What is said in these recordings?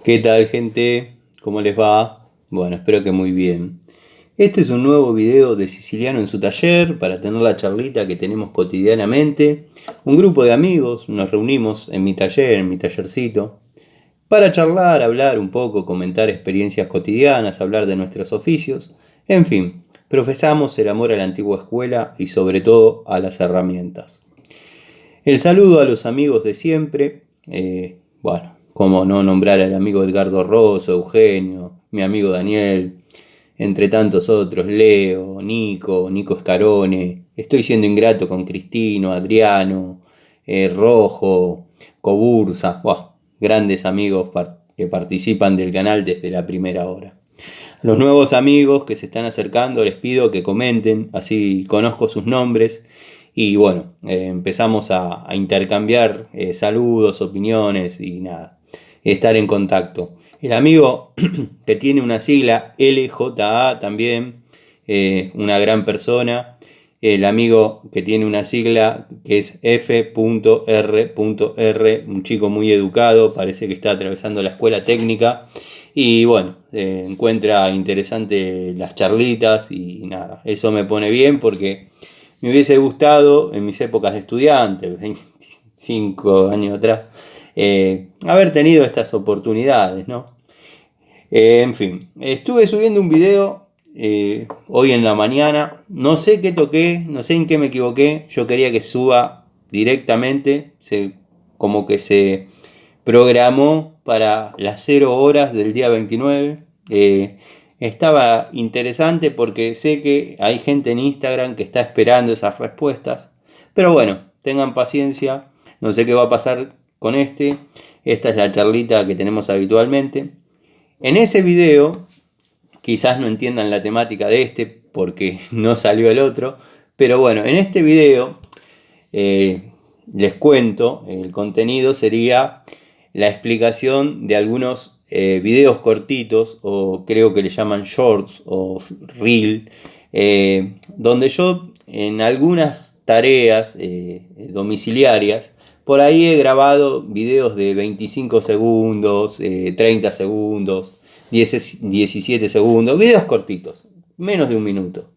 ¿Qué tal, gente? ¿Cómo les va? Bueno, espero que muy bien. Este es un nuevo video de Siciliano en su taller para tener la charlita que tenemos cotidianamente. Un grupo de amigos nos reunimos en mi taller, en mi tallercito, para charlar, hablar un poco, comentar experiencias cotidianas, hablar de nuestros oficios. En fin, profesamos el amor a la antigua escuela y sobre todo a las herramientas. El saludo a los amigos de siempre. Bueno, como no nombrar al amigo Edgardo Rosso, Eugenio, mi amigo Daniel, entre tantos otros, Leo, Nico Scarone. Estoy siendo ingrato con Cristino, Adriano, Rojo, Cobursa. Buah, grandes amigos que participan del canal desde la primera hora. A los nuevos amigos que se están acercando les pido que comenten, así conozco sus nombres y bueno, empezamos a intercambiar saludos, opiniones y nada, estar en contacto. El amigo que tiene una sigla LJA también, una gran persona. El amigo que tiene una sigla que es F.R.R, un chico muy educado, parece que está atravesando la escuela técnica. Y bueno, encuentra interesante las charlitas y nada, eso me pone bien porque me hubiese gustado en mis épocas de estudiante, 25 años atrás, haber tenido estas oportunidades, ¿no? En fin, estuve subiendo un video hoy en la mañana, no sé qué toqué, no sé en qué me equivoqué, yo quería que suba directamente, como que se programó para las 0 horas del día 29. Estaba interesante porque sé que hay gente en Instagram que está esperando esas respuestas. Pero bueno, tengan paciencia. No sé qué va a pasar con este. Esta es la charlita que tenemos habitualmente. En ese video, quizás no entiendan la temática de este porque no salió el otro. Pero bueno, en este video les cuento, el contenido sería la explicación de algunos videos cortitos, o creo que le llaman shorts o reel, donde yo en algunas tareas domiciliarias, por ahí he grabado videos de 25 segundos, 30 segundos, 17 segundos, videos cortitos, menos de un minuto.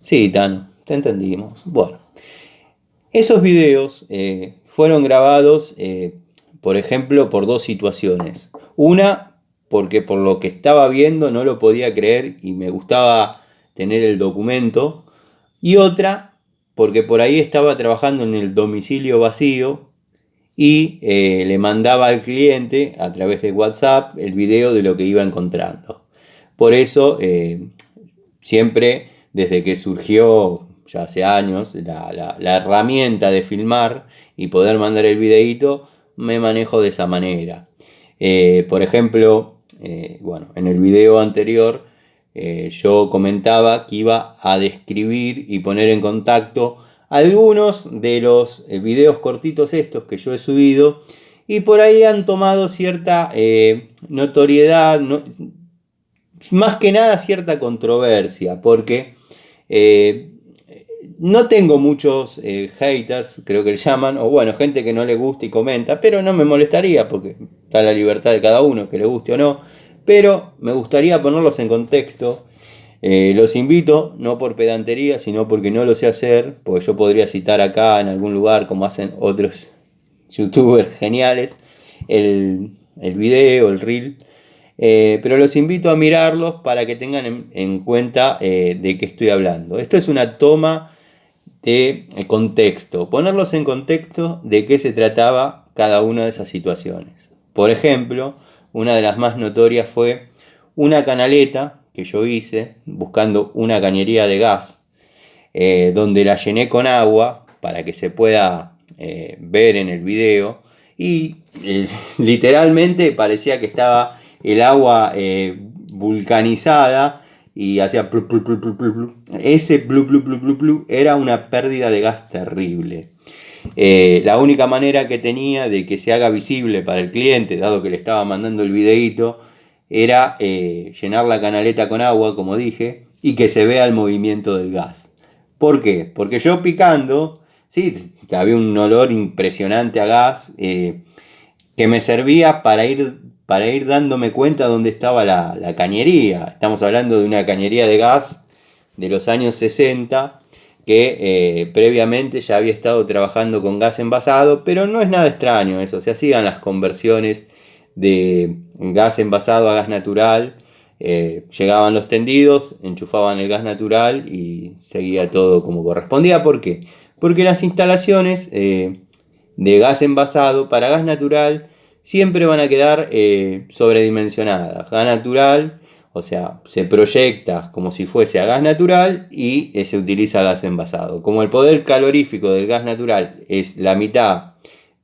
Sí, Tano, te entendimos. Bueno, esos videos fueron grabados, por ejemplo, por dos situaciones. Una, porque por lo que estaba viendo no lo podía creer y me gustaba tener el documento. Y otra, porque por ahí estaba trabajando en el domicilio vacío y le mandaba al cliente a través de WhatsApp el video de lo que iba encontrando. Por eso, siempre desde que surgió ya hace años la herramienta de filmar y poder mandar el videíto, me manejo de esa manera. Por ejemplo, bueno, en el video anterior yo comentaba que iba a describir y poner en contacto algunos de los videos cortitos estos que yo he subido, y por ahí han tomado cierta notoriedad, más que nada cierta controversia, porque eh, no tengo muchos haters, creo que le llaman, o bueno, gente que no le gusta y comenta, pero no me molestaría porque está la libertad de cada uno, que le guste o no, pero me gustaría ponerlos en contexto. Los invito, no por pedantería, sino porque no lo sé hacer, porque yo podría citar acá en algún lugar, como hacen otros youtubers geniales, el video, el reel. Pero los invito a mirarlos para que tengan en cuenta de qué estoy hablando. Esto es una toma de contexto, ponerlos en contexto de qué se trataba cada una de esas situaciones. Por ejemplo, una de las más notorias fue una canaleta que yo hice buscando una cañería de gas, donde la llené con agua para que se pueda ver en el video, y literalmente parecía que estaba el agua vulcanizada y hacía plu, plu, plu, plu, plu, plu. Ese plu, plu, plu, plu, plu era una pérdida de gas terrible. La única manera que tenía de que se haga visible para el cliente, dado que le estaba mandando el videíto, era llenar la canaleta con agua, como dije, y que se vea el movimiento del gas. ¿Por qué? Porque yo picando, sí, había un olor impresionante a gas, que me servía para ir para ir dándome cuenta dónde estaba la cañería. Estamos hablando de una cañería de gas de los años 60 que previamente ya había estado trabajando con gas envasado, pero no es nada extraño eso, se hacían las conversiones de gas envasado a gas natural, llegaban los tendidos, enchufaban el gas natural y seguía todo como correspondía. ¿Por qué? Porque las instalaciones de gas envasado para gas natural siempre van a quedar sobredimensionadas. Gas natural, o sea, se proyecta como si fuese a gas natural y se utiliza gas envasado. Como el poder calorífico del gas natural es la mitad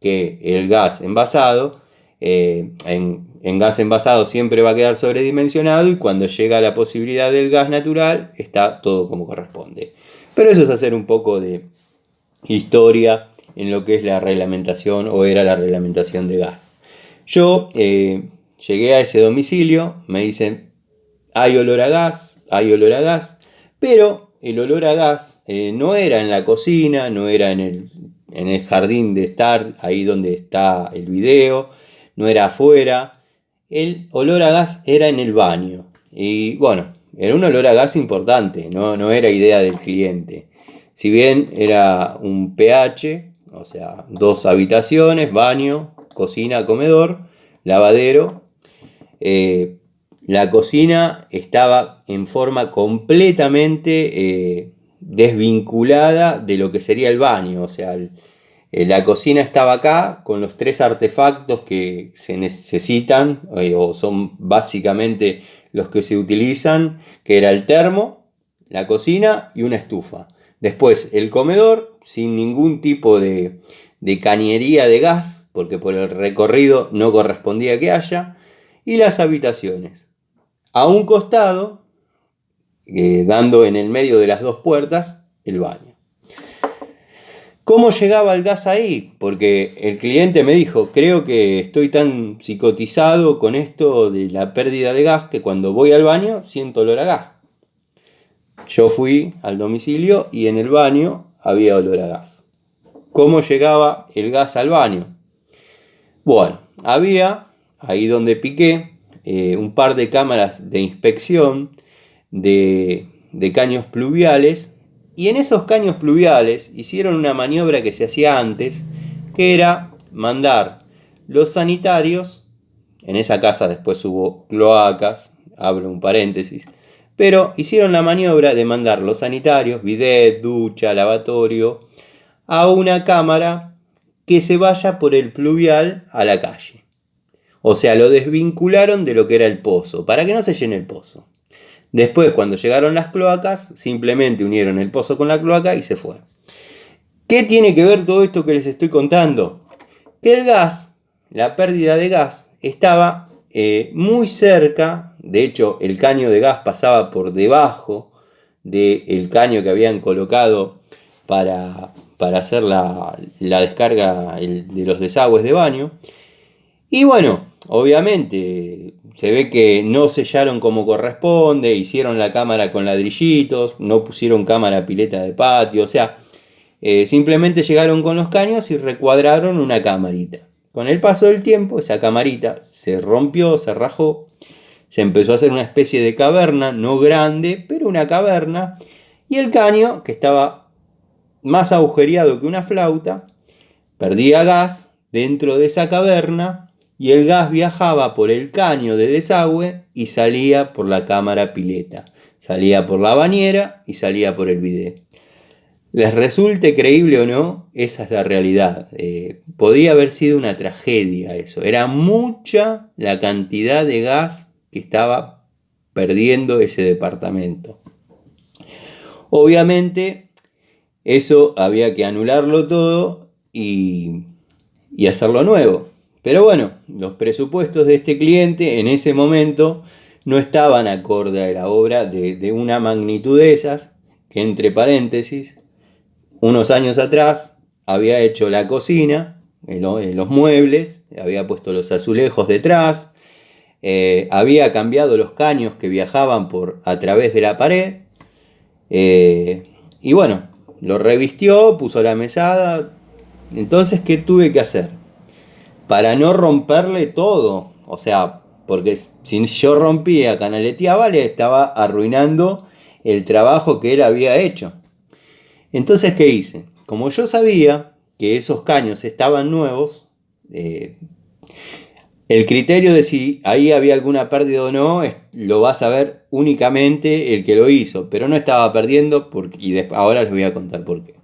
que el gas envasado, en gas envasado siempre va a quedar sobredimensionado y cuando llega la posibilidad del gas natural está todo como corresponde. Pero eso es hacer un poco de historia en lo que es la reglamentación o era la reglamentación de gas. Yo llegué a ese domicilio, me dicen, hay olor a gas, pero el olor a gas no era en la cocina, no era en el jardín de estar, ahí donde está el video, no era afuera, el olor a gas era en el baño. Y bueno, era un olor a gas importante, no era idea del cliente. Si bien era un PH, o sea, 2 habitaciones, baño, cocina, comedor, lavadero, la cocina estaba en forma completamente desvinculada de lo que sería el baño. O sea, la cocina estaba acá con los 3 artefactos que se necesitan o son básicamente los que se utilizan, que era el termo, la cocina y una estufa. Después el comedor sin ningún tipo de cañería de gas, porque por el recorrido no correspondía que haya, y las habitaciones. A un costado, dando en el medio de las 2 puertas, el baño. ¿Cómo llegaba el gas ahí? Porque el cliente me dijo, creo que estoy tan psicotizado con esto de la pérdida de gas que cuando voy al baño siento olor a gas. Yo fui al domicilio y en el baño había olor a gas. ¿Cómo llegaba el gas al baño? Bueno, había, ahí donde piqué, un par de cámaras de inspección de caños pluviales, y en esos caños pluviales hicieron una maniobra que se hacía antes, que era mandar los sanitarios, en esa casa después hubo cloacas, abro un paréntesis, pero hicieron la maniobra de mandar los sanitarios, bidet, ducha, lavatorio, a una cámara que se vaya por el pluvial a la calle. O sea, lo desvincularon de lo que era el pozo, para que no se llene el pozo. Después, cuando llegaron las cloacas, simplemente unieron el pozo con la cloaca y se fue. ¿Qué tiene que ver todo esto que les estoy contando? Que el gas, la pérdida de gas, estaba muy cerca. De hecho, el caño de gas pasaba por debajo del caño que habían colocado para hacer la descarga de los desagües de baño. Y bueno, obviamente se ve que no sellaron como corresponde, hicieron la cámara con ladrillitos, no pusieron cámara pileta de patio, o sea, simplemente llegaron con los caños y recuadraron una camarita. Con el paso del tiempo esa camarita se rompió, se rajó, se empezó a hacer una especie de caverna, no grande, pero una caverna, y el caño, que estaba más agujereado que una flauta, perdía gas dentro de esa caverna, y el gas viajaba por el caño de desagüe y salía por la cámara pileta, salía por la bañera y salía por el bidet. Les resulte creíble o no, esa es la realidad. Podía haber sido una tragedia eso. Era mucha la cantidad de gas que estaba perdiendo ese departamento. Obviamente, eso había que anularlo todo y hacerlo nuevo. Pero bueno, los presupuestos de este cliente en ese momento no estaban acorde a la obra de una magnitud de esas, que entre paréntesis, unos años atrás había hecho la cocina, los muebles, había puesto los azulejos detrás, había cambiado los caños que viajaban a través de la pared, y bueno, lo revistió, puso la mesada. Entonces, ¿qué tuve que hacer? Para no romperle todo O sea, porque si yo rompía, canaleteaba, le estaba arruinando el trabajo que él había hecho. Entonces, ¿qué hice? Como yo sabía que esos caños estaban nuevos, el criterio de si ahí había alguna pérdida o no, lo va a saber únicamente el que lo hizo, pero no estaba perdiendo ahora les voy a contar por qué.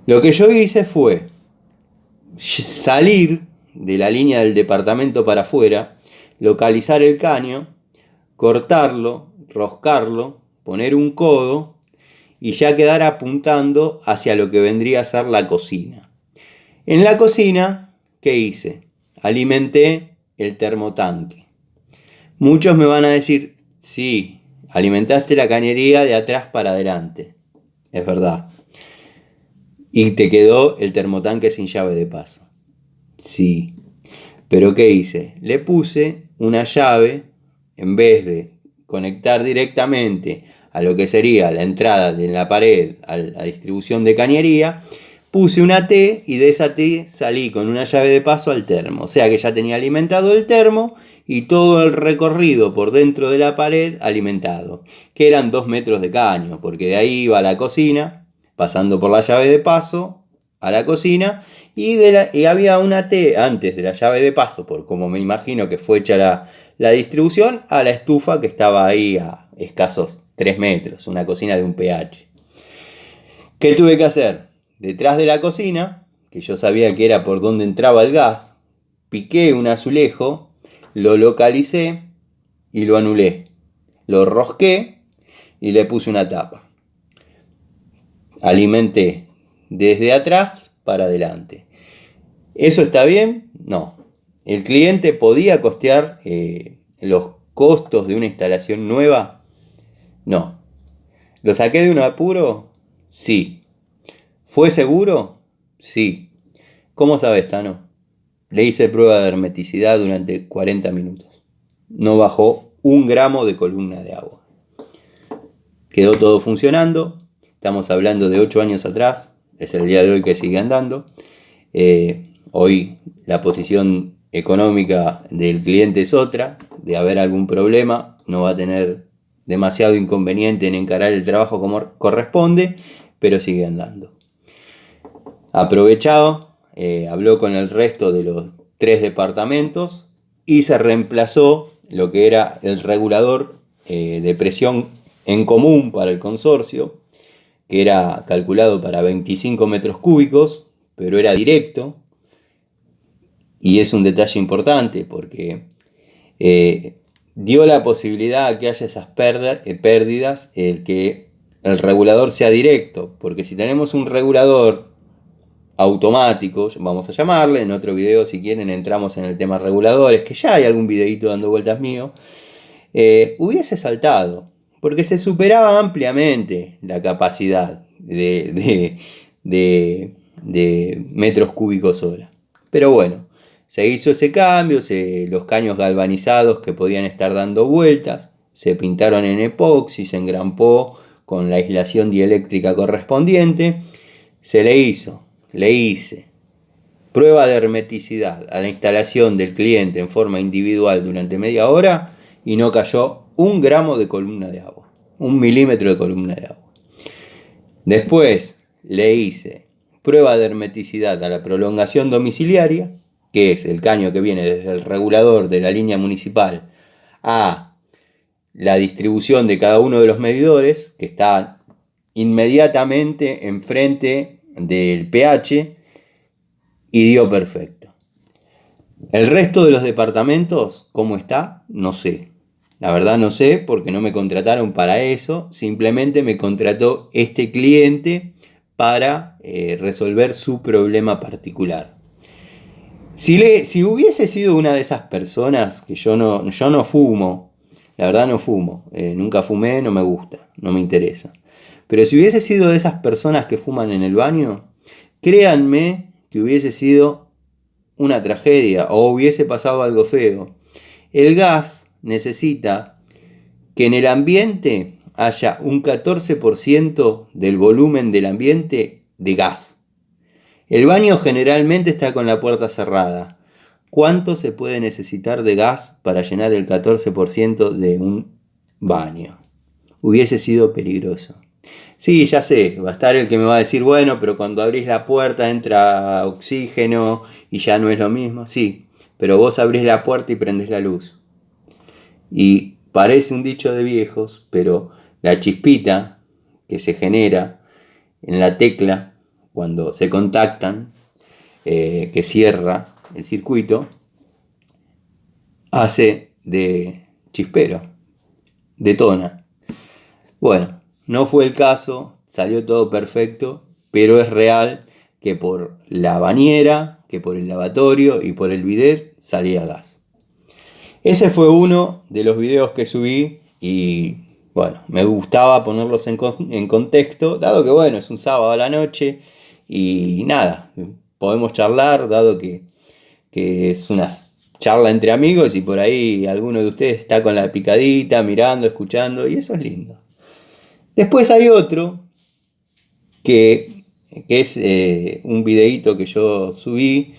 Lo que yo hice fue salir de la línea del departamento para afuera, localizar el caño, cortarlo, roscarlo, poner un codo y ya quedar apuntando hacia lo que vendría a ser la cocina. En la cocina, ¿qué hice? Alimenté el termotanque. Muchos me van a decir, sí, alimentaste la cañería de atrás para adelante. Es verdad. Y te quedó el termotanque sin llave de paso. Sí. Pero ¿qué hice? Le puse una llave, en vez de conectar directamente a lo que sería la entrada de la pared a la distribución de cañería, puse una T y de esa T salí con una llave de paso al termo. O sea que ya tenía alimentado el termo y todo el recorrido por dentro de la pared alimentado. Que eran 2 metros de caño, porque de ahí iba a la cocina, pasando por la llave de paso a la cocina. Y había una T antes de la llave de paso, por como me imagino que fue hecha la distribución, a la estufa que estaba ahí a escasos 3 metros, una cocina de un pH. ¿Qué tuve que hacer? Detrás de la cocina, que yo sabía que era por donde entraba el gas, piqué un azulejo, lo localicé y lo anulé. Lo rosqué y le puse una tapa. Alimenté desde atrás para adelante. ¿Eso está bien? No. ¿El cliente podía costear los costos de una instalación nueva? No. ¿Lo saqué de un apuro? Sí. ¿Fue seguro? Sí. ¿Cómo sabes, Tano? Le hice prueba de hermeticidad durante 40 minutos. No bajó 1 gramo de columna de agua. Quedó todo funcionando. Estamos hablando de 8 años atrás. Es el día de hoy que sigue andando. Hoy la posición económica del cliente es otra. De haber algún problema, no va a tener demasiado inconveniente en encarar el trabajo como corresponde, pero sigue andando. Aprovechado, habló con el resto de los 3 departamentos y se reemplazó lo que era el regulador de presión en común para el consorcio, que era calculado para 25 metros cúbicos, pero era directo. Y es un detalle importante porque dio la posibilidad a que haya esas pérdidas, el que el regulador sea directo, porque si tenemos un regulador automático, vamos a llamarle, en otro video si quieren entramos en el tema reguladores, que ya hay algún videito dando vueltas mío, hubiese saltado, porque se superaba ampliamente la capacidad de metros cúbicos hora. Pero bueno, se hizo ese cambio, los caños galvanizados que podían estar dando vueltas, se pintaron en epoxi, se engrampó con la aislación dieléctrica correspondiente, le hice prueba de hermeticidad a la instalación del cliente en forma individual durante media hora y no cayó 1 gramo de columna de agua, 1 milímetro de columna de agua. Después le hice prueba de hermeticidad a la prolongación domiciliaria, que es el caño que viene desde el regulador de la línea municipal a la distribución de cada uno de los medidores, que está inmediatamente enfrente del pH, y dio perfecto. El resto de los departamentos, ¿cómo está? No sé. La verdad no sé, porque no me contrataron para eso, simplemente me contrató este cliente para resolver su problema particular. Si hubiese sido una de esas personas, que yo no fumo, la verdad no fumo, nunca fumé, no me gusta, no me interesa. Pero si hubiese sido de esas personas que fuman en el baño, créanme que hubiese sido una tragedia o hubiese pasado algo feo. El gas necesita que en el ambiente haya un 14% del volumen del ambiente de gas. El baño generalmente está con la puerta cerrada. ¿cuánto se puede necesitar de gas para llenar el 14% de un baño? Hubiese sido peligroso. Sí, ya sé, va a estar el que me va a decir, bueno, pero cuando abrís la puerta entra oxígeno y ya no es lo mismo. Sí, pero vos abrís la puerta y prendés la luz. Y parece un dicho de viejos, pero la chispita que se genera en la tecla cuando se contactan, que cierra el circuito, hace de chispero, detona. Bueno, no fue el caso, salió todo perfecto, pero es real que por la bañera, que por el lavatorio y por el bidet salía gas. Ese fue uno de los videos que subí y bueno, me gustaba ponerlos en contexto, dado que bueno, es un sábado a la noche y nada, podemos charlar, dado que es una charla entre amigos y por ahí alguno de ustedes está con la picadita, mirando, escuchando y eso es lindo. Después hay otro que es un videíto que yo subí,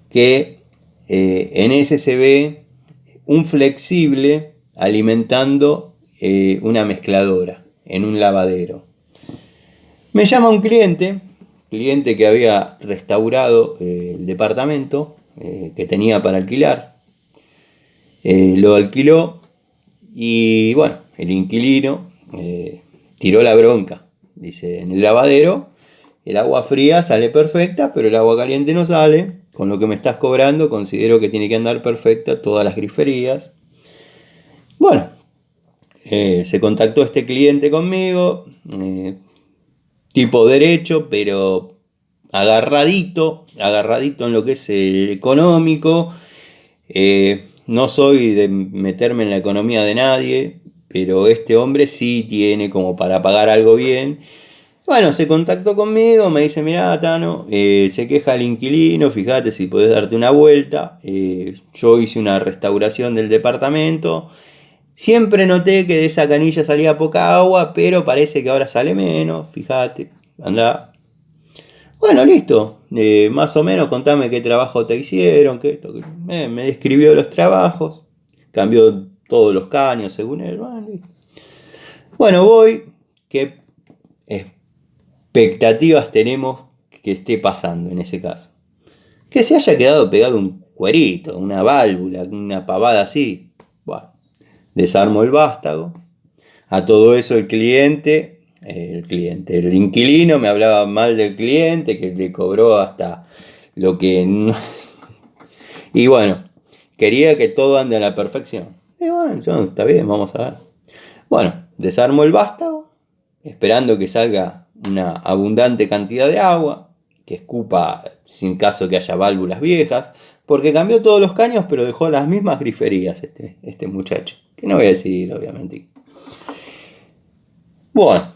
que en ese se ve un flexible alimentando una mezcladora en un lavadero. Me llama un cliente que había restaurado el departamento que tenía para alquilar. Lo alquiló y bueno, el inquilino tiró la bronca. Dice, en el lavadero el agua fría sale perfecta, pero el agua caliente no sale. Con lo que me estás cobrando, considero que tiene que andar perfecta todas las griferías. Bueno, se contactó este cliente conmigo, tipo derecho, pero agarradito en lo que es económico. No soy de meterme en la economía de nadie, pero este hombre sí tiene como para pagar algo bien. Bueno, se contactó conmigo, me dice, mirá, Tano, se queja el inquilino, fíjate si podés darte una vuelta. Yo hice una restauración del departamento. Siempre noté que de esa canilla salía poca agua, pero parece que ahora sale menos, fíjate, anda. Bueno, listo, más o menos contame qué trabajo te hicieron, qué esto, me describió los trabajos, cambió todos los caños según él. Bueno, voy, qué expectativas tenemos que esté pasando en ese caso. Que se haya quedado pegado un cuerito, una válvula, una pavada así. Bueno, desarmo el vástago. A todo eso el inquilino me hablaba mal del cliente, que le cobró hasta lo que no. Y bueno, quería que todo ande a la perfección. Y bueno, está bien, vamos a ver. Bueno, desarmo el vástago, esperando que salga una abundante cantidad de agua, que escupa sin caso que haya válvulas viejas, porque cambió todos los caños, pero dejó las mismas griferías este muchacho, que no voy a decir, obviamente. Bueno,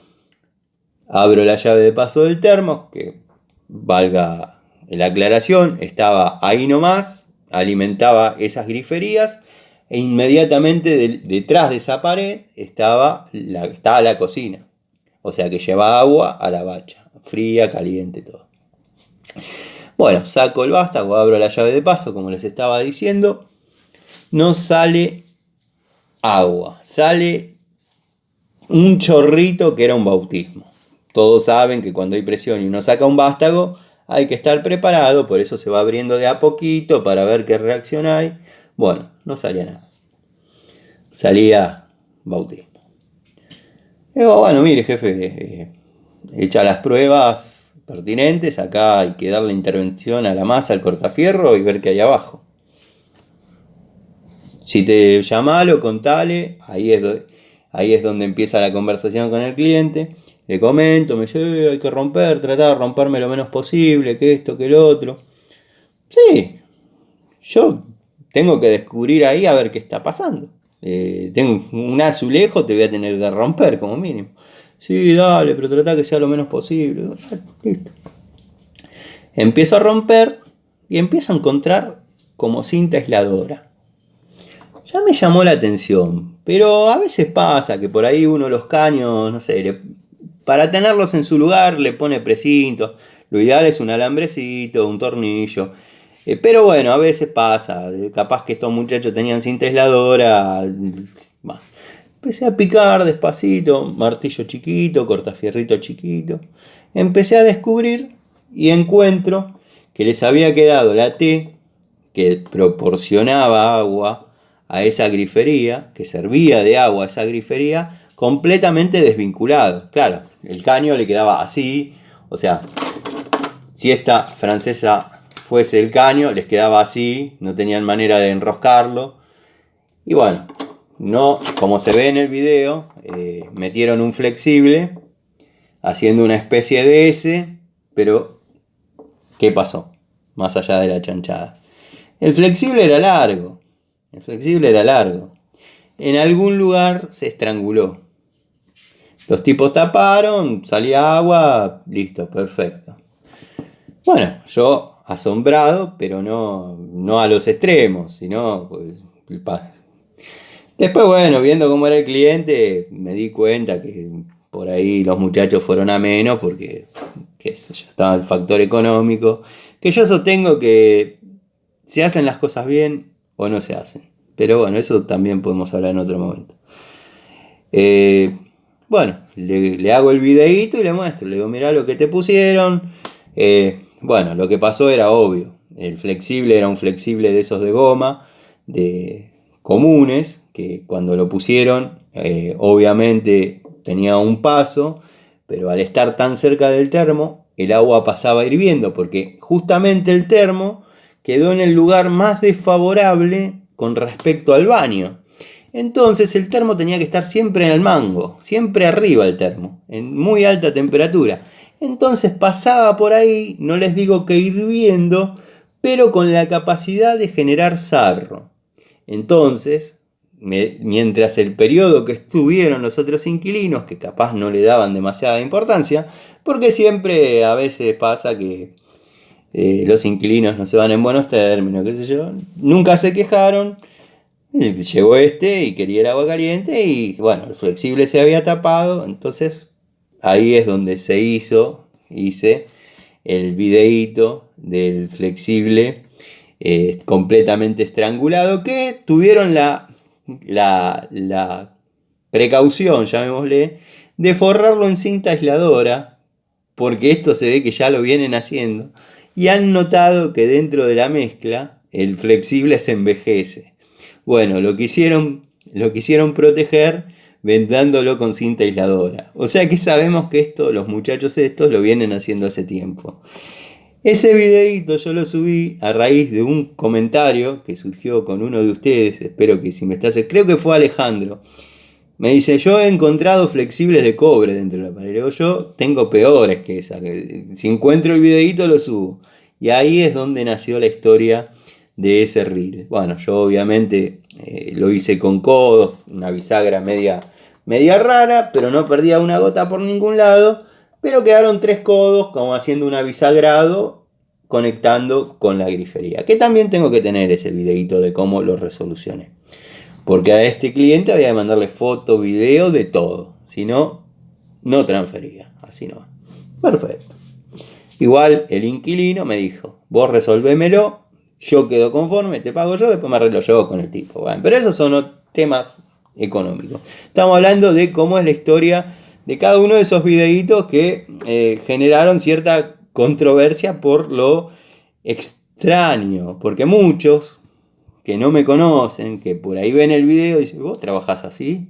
abro la llave de paso del termo, que valga la aclaración, estaba ahí nomás, alimentaba esas griferías, e inmediatamente detrás de esa pared estaba la cocina. O sea que lleva agua a la bacha, fría, caliente, todo. Bueno, saco el vástago, abro la llave de paso, como les estaba diciendo. No sale agua, sale un chorrito que era un bautismo. Todos saben que cuando hay presión y uno saca un vástago, hay que estar preparado, por eso se va abriendo de a poquito para ver qué reacción hay. Bueno, no salía nada. Salía bautismo. Digo, bueno, mire, jefe, hecha las pruebas pertinentes, acá hay que darle intervención a la masa, al cortafierro y ver qué hay abajo. Si te llamalo, contale, ahí es donde empieza la conversación con el cliente. Le comento, me dice, hay que tratar de romperme lo menos posible, que esto, que lo otro. Sí, yo tengo que descubrir ahí a ver qué está pasando. Tengo un azulejo, te voy a tener que romper como mínimo. Sí, dale, pero trata que sea lo menos posible. Listo. Empiezo a romper y empiezo a encontrar como cinta aisladora. Ya me llamó la atención, pero a veces pasa que por ahí uno los caños, no sé, para tenerlos en su lugar le pone precinto. Lo ideal es un alambrecito, un tornillo. Pero bueno, a veces pasa, capaz que estos muchachos tenían cinta aisladora. Bah, empecé a picar despacito, martillo chiquito, cortafierrito chiquito. Empecé a descubrir y encuentro que les había quedado la T que proporcionaba agua a esa grifería, que servía de agua a esa grifería, completamente desvinculado. Claro, el caño le quedaba así, o sea, si esta francesa fuese el caño, les quedaba así, no tenían manera de enroscarlo. Y bueno, no, como se ve en el video, metieron un flexible haciendo una especie de S, pero ¿qué pasó? Más allá de la chanchada. El flexible era largo. El flexible era largo. En algún lugar se estranguló. Los tipos taparon, salía agua, listo, perfecto. Bueno, yo asombrado, pero no a los extremos, sino pues, después, bueno, viendo cómo era el cliente, me di cuenta que por ahí los muchachos fueron a menos porque, qué sé yo, estaba el factor económico, que yo sostengo que se hacen las cosas bien o no se hacen. Pero bueno, eso también podemos hablar en otro momento. Bueno, le hago el videíto y le muestro. Le digo, mirá lo que te pusieron. Bueno, lo que pasó era obvio. El flexible era un flexible de esos de goma, de comunes, que cuando lo pusieron, obviamente tenía un paso, pero al estar tan cerca del termo, el agua pasaba hirviendo, porque justamente el termo quedó en el lugar más desfavorable con respecto al baño. Entonces el termo tenía que estar siempre en el mango, siempre arriba el termo, en muy alta temperatura. Entonces pasaba por ahí, no les digo que hirviendo, pero con la capacidad de generar sarro. Entonces, mientras el periodo que estuvieron los otros inquilinos, que capaz no le daban demasiada importancia, porque siempre a veces pasa que los inquilinos no se van en buenos términos, qué sé yo, nunca se quejaron. Llegó y quería el agua caliente y bueno, el flexible se había tapado, entonces ahí es donde hice el videíto del flexible completamente estrangulado, que tuvieron la precaución, llamémosle, de forrarlo en cinta aisladora, porque esto se ve que ya lo vienen haciendo, y han notado que dentro de la mezcla el flexible se envejece. Bueno, lo quisieron proteger vendándolo con cinta aisladora. O sea que sabemos que los muchachos estos lo vienen haciendo hace tiempo. Ese videíto yo lo subí a raíz de un comentario que surgió con uno de ustedes. Espero que si me estás... Creo que fue Alejandro. Me dice, yo he encontrado flexibles de cobre dentro de la pared. Yo tengo peores que esa. Si encuentro el videíto lo subo. Y ahí es donde nació la historia de ese reel. Bueno, yo obviamente lo hice con codos, una bisagra media rara, pero no perdía una gota por ningún lado, pero quedaron 3 codos como haciendo un bisagrado conectando con la grifería, que también tengo que tener ese videito de cómo lo resolucioné, porque a este cliente había que mandarle foto, video, de todo, si no, no transfería, así no. Perfecto. Igual el inquilino me dijo, vos resolvémelo, yo quedo conforme, te pago yo, después me arreglo yo con el tipo. Bueno, pero esos son temas económicos. Estamos hablando de cómo es la historia de cada uno de esos videitos que generaron cierta controversia por lo extraño. Porque muchos que no me conocen, que por ahí ven el video y dicen, ¿vos trabajás así?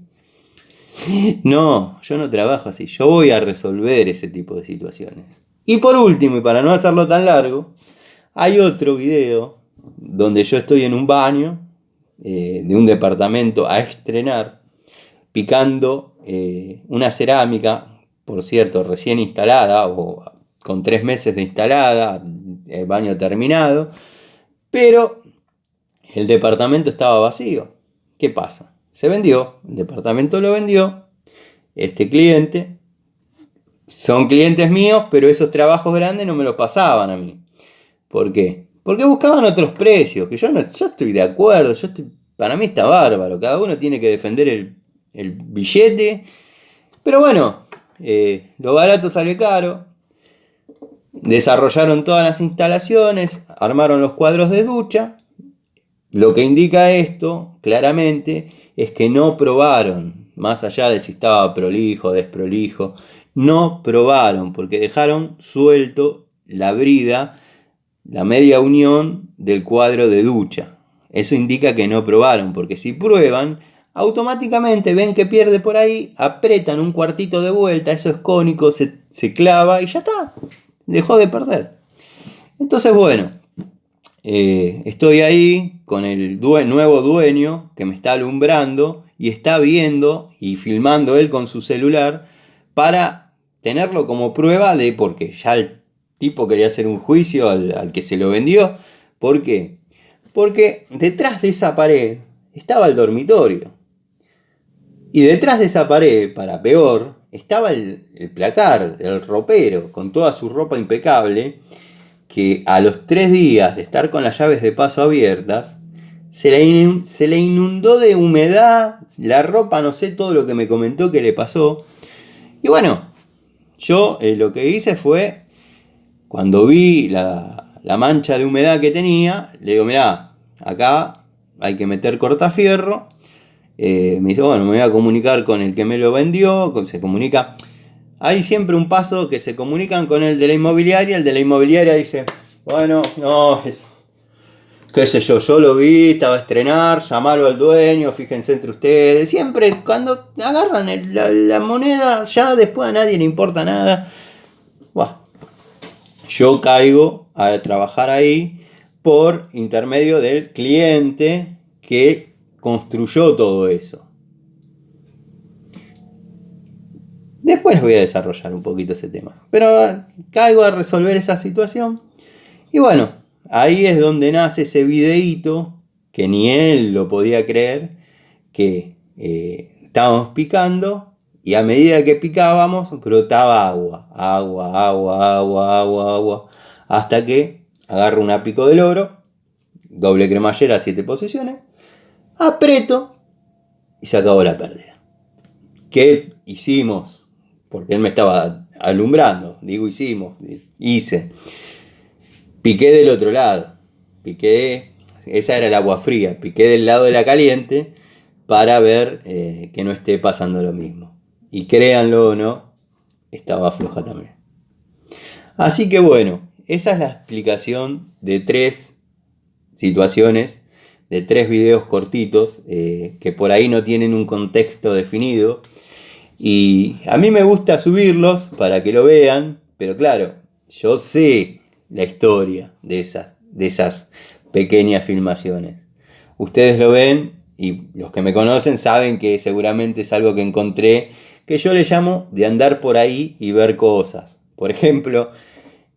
No, yo no trabajo así. Yo voy a resolver ese tipo de situaciones. Y por último, y para no hacerlo tan largo, hay otro video donde yo estoy en un baño de un departamento a estrenar, picando una cerámica, por cierto, recién instalada o con 3 meses de instalada, el baño terminado, pero el departamento estaba vacío. ¿Qué pasa? Se vendió, el departamento lo vendió, este cliente, son clientes míos, pero esos trabajos grandes no me los pasaban a mí. ¿Por qué? Porque buscaban otros precios, que yo estoy de acuerdo, para mí está bárbaro, cada uno tiene que defender el billete, pero bueno, lo barato sale caro, Desarrollaron todas las instalaciones, armaron los cuadros de ducha. Lo que indica esto, claramente, es que no probaron, más allá de si estaba prolijo o desprolijo, no probaron, porque dejaron suelto la brida, la media unión del cuadro de ducha. Eso indica que no probaron, porque si prueban, automáticamente ven que pierde por ahí, apretan un cuartito de vuelta, eso es cónico, se clava y ya está, dejó de perder. Entonces, bueno, estoy ahí con el nuevo dueño que me está alumbrando y está viendo y filmando él con su celular para tenerlo como prueba de, porque ya el tipo quería hacer un juicio al que se lo vendió. ¿Por qué? Porque detrás de esa pared estaba el dormitorio. Y detrás de esa pared, para peor, estaba el placar, el ropero, con toda su ropa impecable, que a los 3 días de estar con las llaves de paso abiertas, se le inundó de humedad, la ropa, no sé todo lo que me comentó que le pasó. Y bueno, yo lo que hice fue, cuando vi la mancha de humedad que tenía, le digo, mirá, acá hay que meter cortafierro. Me dice, bueno, me voy a comunicar con el que me lo vendió, se comunica. Hay siempre un paso que se comunican con el de la inmobiliaria dice, bueno, no, qué sé yo lo vi, estaba a estrenar, llamalo al dueño, fíjense entre ustedes. Siempre cuando agarran la moneda, ya después a nadie le importa nada. Bueno, yo caigo a trabajar ahí por intermedio del cliente que construyó todo eso. Después voy a desarrollar un poquito ese tema. Pero caigo a resolver esa situación. Y bueno, ahí es donde nace ese videíto que ni él lo podía creer, que estábamos picando y a medida que picábamos brotaba agua, hasta que agarro un apico de loro, doble cremallera, 7 posiciones, aprieto y se acabó la pérdida. ¿Qué hicimos? Porque él me estaba alumbrando, hice. Piqué del otro lado, esa era el agua fría, piqué del lado de la caliente para ver que no esté pasando lo mismo. Y créanlo o no, estaba floja también. Así que bueno, esa es la explicación de 3 situaciones, de 3 videos cortitos que por ahí no tienen un contexto definido. Y a mí me gusta subirlos para que lo vean, pero claro, yo sé la historia de esas pequeñas filmaciones. Ustedes lo ven y los que me conocen saben que seguramente es algo que encontré, que yo le llamo de andar por ahí y ver cosas. Por ejemplo,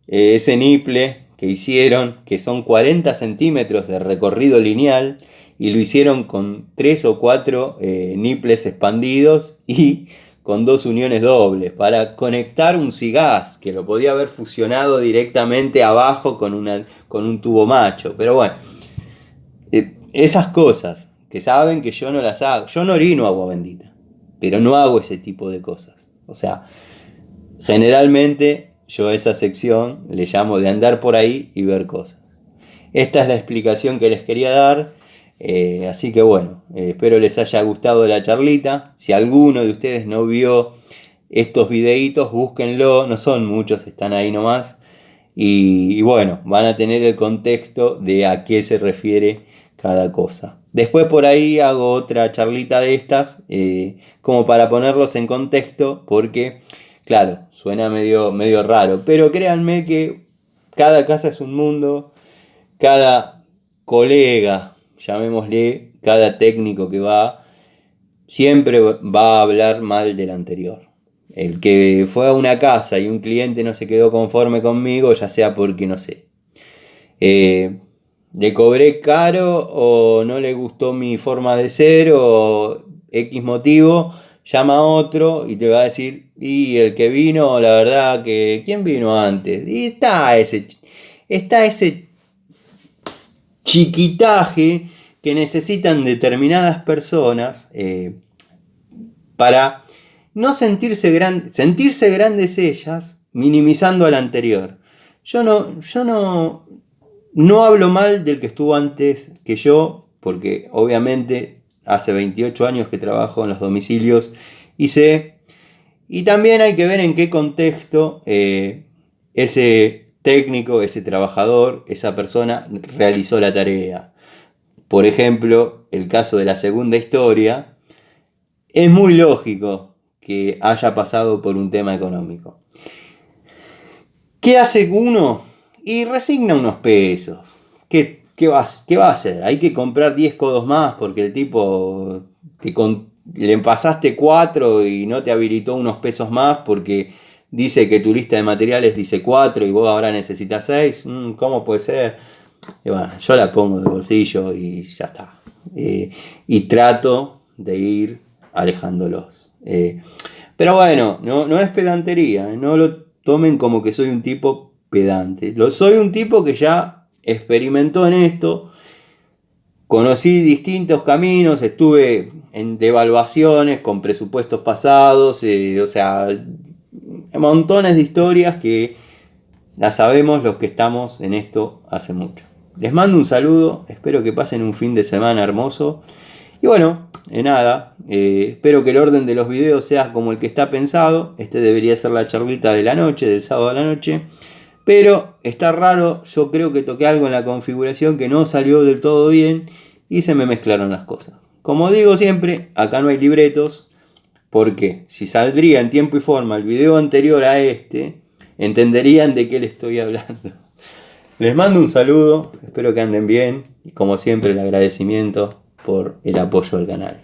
ese niple que hicieron, que son 40 centímetros de recorrido lineal, y lo hicieron con 3 o 4 niples expandidos y con 2 uniones dobles para conectar un cigás que lo podía haber fusionado directamente abajo con un tubo macho. Pero bueno, esas cosas que saben que yo no las hago. Yo no orino agua bendita, pero no hago ese tipo de cosas. O sea, generalmente yo a esa sección le llamo de andar por ahí y ver cosas. Esta es la explicación que les quería dar. Así que bueno, espero les haya gustado la charlita. Si alguno de ustedes no vio estos videitos, búsquenlo, no son muchos, están ahí nomás. Y bueno, van a tener el contexto de a qué se refiere cada cosa. Después por ahí hago otra charlita de estas, como para ponerlos en contexto, porque claro, suena medio raro, pero créanme que cada casa es un mundo, cada colega, llamémosle, cada técnico que va, siempre va a hablar mal del anterior. El que fue a una casa y un cliente no se quedó conforme conmigo, ya sea porque, no sé, le cobré caro o no le gustó mi forma de ser o X motivo, llama a otro y te va a decir, y el que vino, la verdad que, ¿quién vino antes? Y está ese chiquitaje que necesitan determinadas personas para no sentirse grandes ellas, minimizando al anterior. yo no hablo mal del que estuvo antes que yo, porque obviamente hace 28 años que trabajo en los domicilios y sé, y también hay que ver en qué contexto ese técnico, ese trabajador, esa persona realizó la tarea. Por ejemplo, el caso de la segunda historia, es muy lógico que haya pasado por un tema económico. ¿Qué hace uno? Y resigna unos pesos. ¿Qué va a hacer? Hay que comprar 10 codos más porque el tipo le pasaste 4 y no te habilitó unos pesos más porque dice que tu lista de materiales dice 4 y vos ahora necesitas 6. ¿Cómo puede ser? Y bueno, yo la pongo de bolsillo y ya está. Y trato de ir alejándolos. Pero bueno, no es pedantería. No lo tomen como que soy un tipo pedante. Soy un tipo que ya experimentó en esto. Conocí distintos caminos. Estuve en devaluaciones con presupuestos pasados. O sea, montones de historias que las sabemos los que estamos en esto hace mucho. Les mando un saludo, espero que pasen un fin de semana hermoso. Y bueno, nada, espero que el orden de los videos sea como el que está pensado. Este debería ser la charlita de la noche, del sábado a la noche. Pero está raro, yo creo que toqué algo en la configuración que no salió del todo bien y se me mezclaron las cosas. Como digo siempre, acá no hay libretos, porque si saldría en tiempo y forma el video anterior a este, entenderían de qué le estoy hablando. Les mando un saludo, espero que anden bien y como siempre el agradecimiento por el apoyo al canal.